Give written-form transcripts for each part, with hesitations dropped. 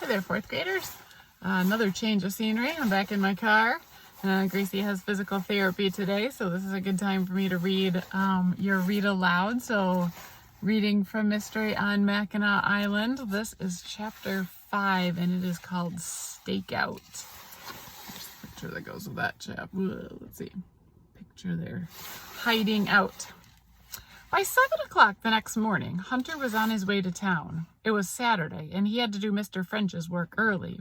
there, fourth graders. Another change of scenery. I'm back in my car. Gracie has physical therapy today, so this is a good time for me to read your read aloud. So reading from Mystery on Mackinac Island. This is chapter 5 and it is called Stakeout. There's a picture that goes with that chap. Let's see. Picture there. Hiding out. By 7 o'clock the next morning, Hunter was on his way to town. It was Saturday, and he had to do Mr. French's work early.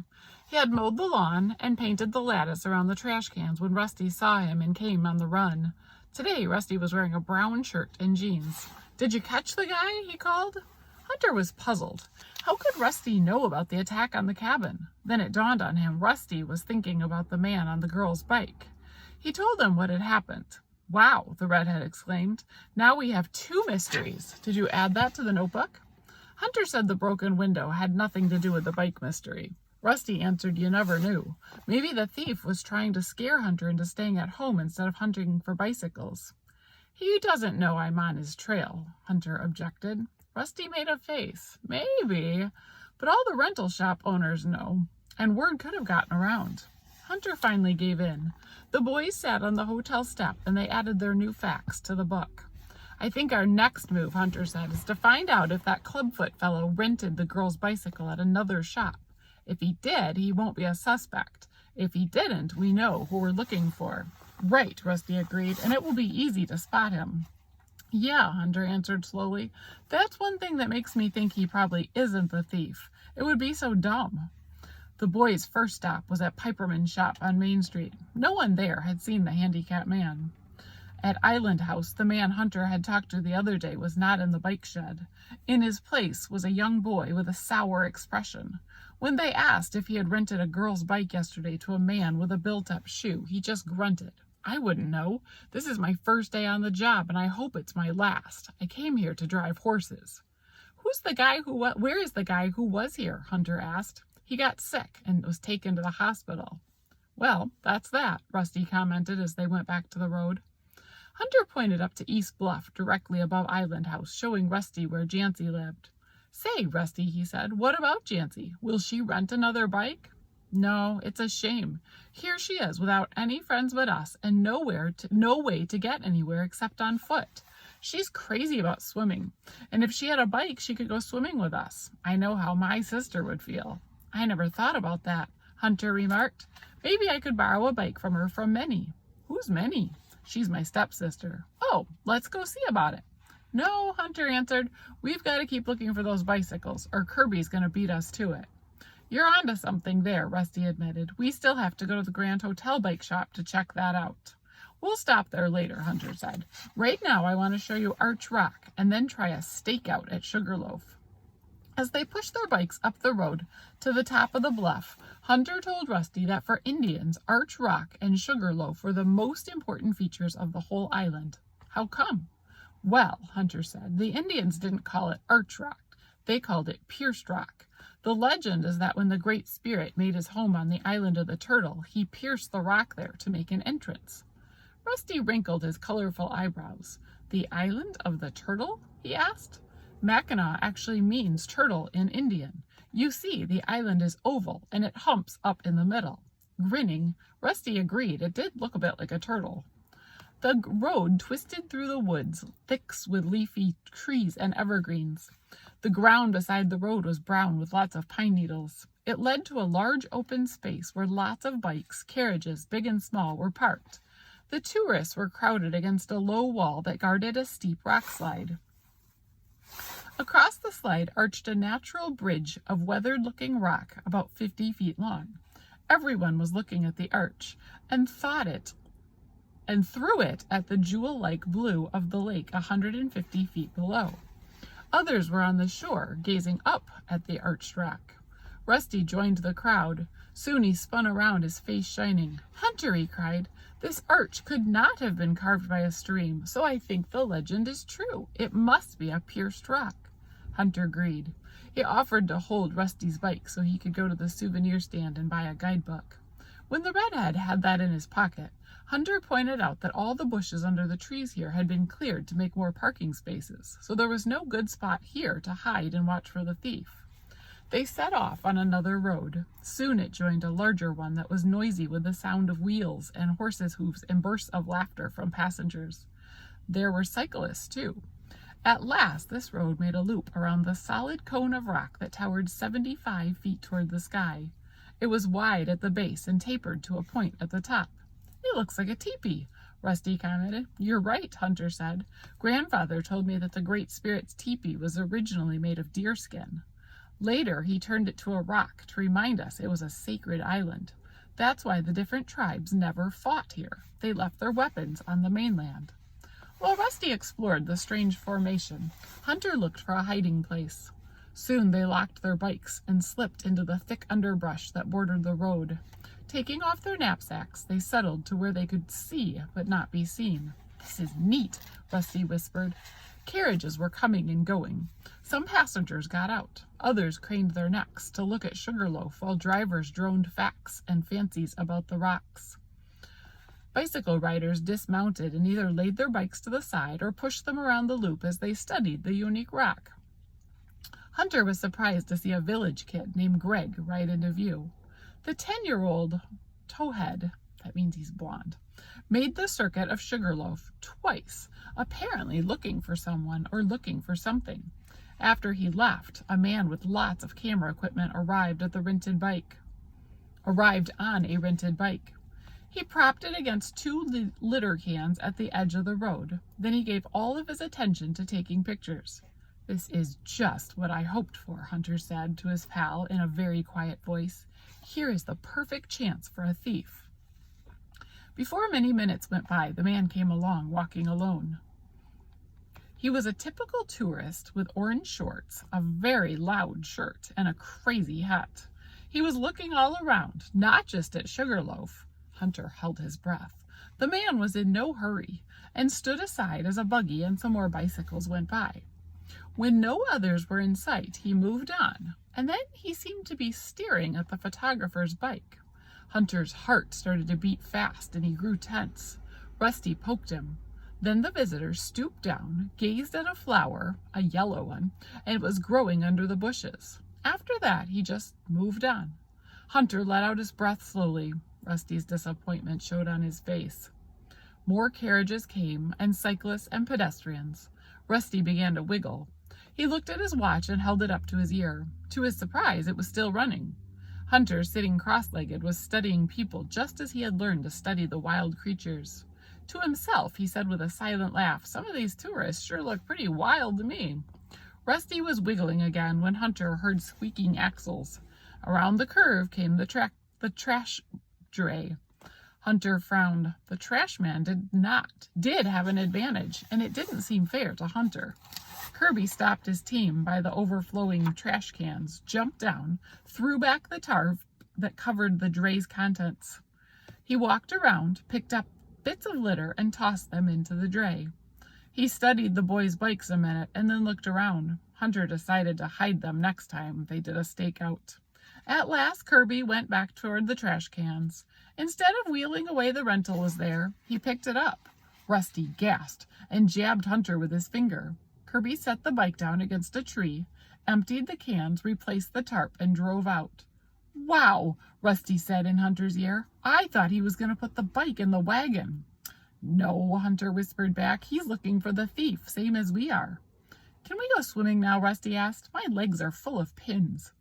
He had mowed the lawn and painted the lattice around the trash cans when Rusty saw him and came on the run. Today, Rusty was wearing a brown shirt and jeans. "Did you catch the guy?" he called. Hunter was puzzled. How could Rusty know about the attack on the cabin? Then it dawned on him Rusty was thinking about the man on the girl's bike. He told him what had happened. "Wow," the redhead exclaimed. "Now we have 2 mysteries. Did you add that to the notebook?" Hunter said the broken window had nothing to do with the bike mystery. Rusty answered you never knew. Maybe the thief was trying to scare Hunter into staying at home instead of hunting for bicycles. "He doesn't know I'm on his trail," Hunter objected. Rusty made a face. "Maybe, but all the rental shop owners know, and word could have gotten around." Hunter finally gave in. The boys sat on the hotel step and they added their new facts to the book. "I think our next move," Hunter said, "is to find out if that clubfoot fellow rented the girl's bicycle at another shop. If he did, he won't be a suspect. If he didn't, we know who we're looking for." "Right," Rusty agreed, "and it will be easy to spot him." "Yeah," Hunter answered slowly. "That's one thing that makes me think he probably isn't the thief. It would be so dumb." The boys' first stop was at Piperman's shop on Main Street. No one there had seen the handicapped man. At Island House, the man Hunter had talked to the other day was not in the bike shed. In his place was a young boy with a sour expression. When they asked if he had rented a girl's bike yesterday to a man with a built-up shoe, he just grunted. "I wouldn't know. This is my first day on the job, and I hope it's my last. I came here to drive horses." Where is the guy who was here?" Hunter asked. "He got sick and was taken to the hospital." "Well, that's that," Rusty commented as they went back to the road. Hunter pointed up to East Bluff, directly above Island House, showing Rusty where Jancy lived. "Say, Rusty," he said, "what about Jancy? Will she rent another bike?" "No, it's a shame. Here she is without any friends but us and no way to get anywhere except on foot. She's crazy about swimming, and if she had a bike, she could go swimming with us. I know how my sister would feel." "I never thought about that," Hunter remarked. "Maybe I could borrow a bike from her from Minnie." "Who's Minnie?" "She's my stepsister." "Oh, let's go see about it." "No," Hunter answered. "We've got to keep looking for those bicycles, or Kirby's going to beat us to it." "You're onto something there," Rusty admitted. "We still have to go to the Grand Hotel bike shop to check that out." "We'll stop there later," Hunter said. "Right now I want to show you Arch Rock and then try a stakeout at Sugarloaf." As they pushed their bikes up the road to the top of the bluff, Hunter told Rusty that for Indians, Arch Rock and Sugarloaf were the most important features of the whole island. "How come?" "Well," Hunter said, "the Indians didn't call it Arch Rock. They called it Pierced Rock. The legend is that when the Great Spirit made his home on the island of the Turtle, he pierced the rock there to make an entrance." Rusty wrinkled his colorful eyebrows. "The island of the Turtle?" he asked. "Mackinac actually means turtle in Indian. You see, the island is oval, and it humps up in the middle." Grinning, Rusty agreed it did look a bit like a turtle. The road twisted through the woods, thick with leafy trees and evergreens. The ground beside the road was brown with lots of pine needles. It led to a large open space where lots of bikes, carriages, big and small, were parked. The tourists were crowded against a low wall that guarded a steep rock slide. Across the slide arched a natural bridge of weathered-looking rock about 50 feet long. Everyone was looking at the arch and threw it at the jewel-like blue of the lake 150 feet below. Others were on the shore, gazing up at the arched rock. Rusty joined the crowd. Soon he spun around, his face shining. "Hunter," he cried, "this arch could not have been carved by a stream, so I think the legend is true. It must be a pierced rock." Hunter agreed. He offered to hold Rusty's bike so he could go to the souvenir stand and buy a guidebook. When the redhead had that in his pocket, Hunter pointed out that all the bushes under the trees here had been cleared to make more parking spaces, so there was no good spot here to hide and watch for the thief. They set off on another road. Soon it joined a larger one that was noisy with the sound of wheels and horses' hoofs and bursts of laughter from passengers. There were cyclists, too. At last, this road made a loop around the solid cone of rock that towered 75 feet toward the sky. It was wide at the base and tapered to a point at the top. "It looks like a teepee," Rusty commented. "You're right," Hunter said. "Grandfather told me that the Great Spirit's teepee was originally made of deerskin. Later, he turned it to a rock to remind us it was a sacred island. That's why the different tribes never fought here. They left their weapons on the mainland." While Rusty explored the strange formation, Hunter looked for a hiding place. Soon they locked their bikes and slipped into the thick underbrush that bordered the road. Taking off their knapsacks, they settled to where they could see but not be seen. "This is neat," Rusty whispered. Carriages were coming and going. Some passengers got out. Others craned their necks to look at Sugarloaf while drivers droned facts and fancies about the rocks. Bicycle riders dismounted and either laid their bikes to the side or pushed them around the loop as they studied the unique rock. Hunter was surprised to see a village kid named Greg ride into view. The 10-year-old towhead, that means he's blonde, made the circuit of Sugarloaf twice, apparently looking for someone or looking for something. After he left, a man with lots of camera equipment arrived on a rented bike. He propped it against two litter cans at the edge of the road. Then he gave all of his attention to taking pictures. "This is just what I hoped for," Hunter said to his pal in a very quiet voice. "Here is the perfect chance for a thief." Before many minutes went by, the man came along, walking alone. He was a typical tourist with orange shorts, a very loud shirt, and a crazy hat. He was looking all around, not just at Sugarloaf. Hunter held his breath. The man was in no hurry and stood aside as a buggy and some more bicycles went by. When no others were in sight, he moved on, and then he seemed to be staring at the photographer's bike. Hunter's heart started to beat fast and he grew tense. Rusty poked him. Then the visitor stooped down, gazed at a flower, a yellow one, and it was growing under the bushes. After that, he just moved on. Hunter let out his breath slowly. Rusty's disappointment showed on his face. More carriages came, and cyclists and pedestrians. Rusty began to wiggle. He looked at his watch and held it up to his ear. To his surprise, it was still running. Hunter, sitting cross-legged, was studying people just as he had learned to study the wild creatures. To himself, he said with a silent laugh, "Some of these tourists sure look pretty wild to me." Rusty was wiggling again when Hunter heard squeaking axles. Around the curve came the trash dray. Hunter frowned. The trash man did have an advantage, and it didn't seem fair to Hunter. Kirby stopped his team by the overflowing trash cans, jumped down, threw back the tarp that covered the dray's contents. He walked around, picked up bits of litter, and tossed them into the dray. He studied the boys' bikes a minute and then looked around. Hunter decided to hide them next time they did a stakeout. At last, Kirby went back toward the trash cans. Instead of wheeling away the rental was there, he picked it up. Rusty gasped and jabbed Hunter with his finger. Kirby set the bike down against a tree, emptied the cans, replaced the tarp, and drove out. "Wow," Rusty said in Hunter's ear. "I thought he was going to put the bike in the wagon." "No," Hunter whispered back. "He's looking for the thief, same as we are." "Can we go swimming now?" Rusty asked. "My legs are full of pins."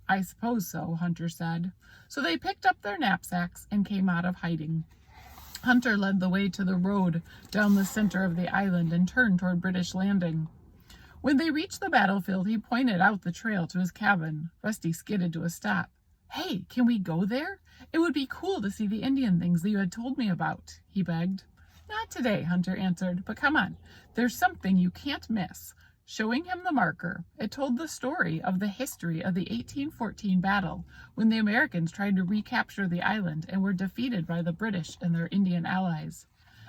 "I suppose so," Hunter said. So they picked up their knapsacks and came out of hiding. Hunter led the way to the road down the center of the island and turned toward British Landing. When they reached the battlefield, he pointed out the trail to his cabin. Rusty skidded to a stop. "Hey, can we go there? It would be cool to see the Indian things that you had told me about," he begged. "Not today," Hunter answered, "but come on. There's something you can't miss." Showing him the marker, it told the story of the history of the 1814 battle when the Americans tried to recapture the island and were defeated by the British and their Indian allies.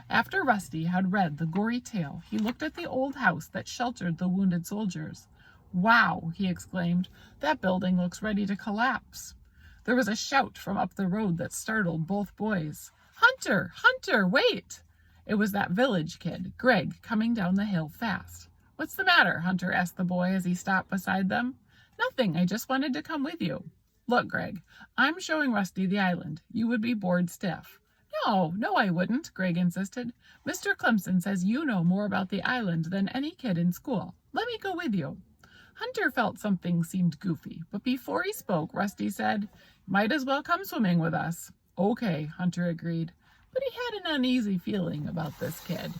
After Rusty had read the gory tale, he looked at the old house that sheltered the wounded soldiers. "Wow," he exclaimed, "that building looks ready to collapse." There was a shout from up the road that startled both boys. "Hunter! Hunter, wait!" It was that village kid, Greg, coming down the hill fast. "What's the matter?" Hunter asked the boy as he stopped beside them. Nothing, I just wanted to come with you. Look, Greg, I'm showing Rusty the island. You would be bored stiff. No, I wouldn't, Greg insisted. Mr. Clemson says you know more about the island than any kid in school. Let me go with you. Hunter felt something seemed goofy, but before he spoke, Rusty said, Might as well come swimming with us. Okay, Hunter agreed, but he had an uneasy feeling about this kid.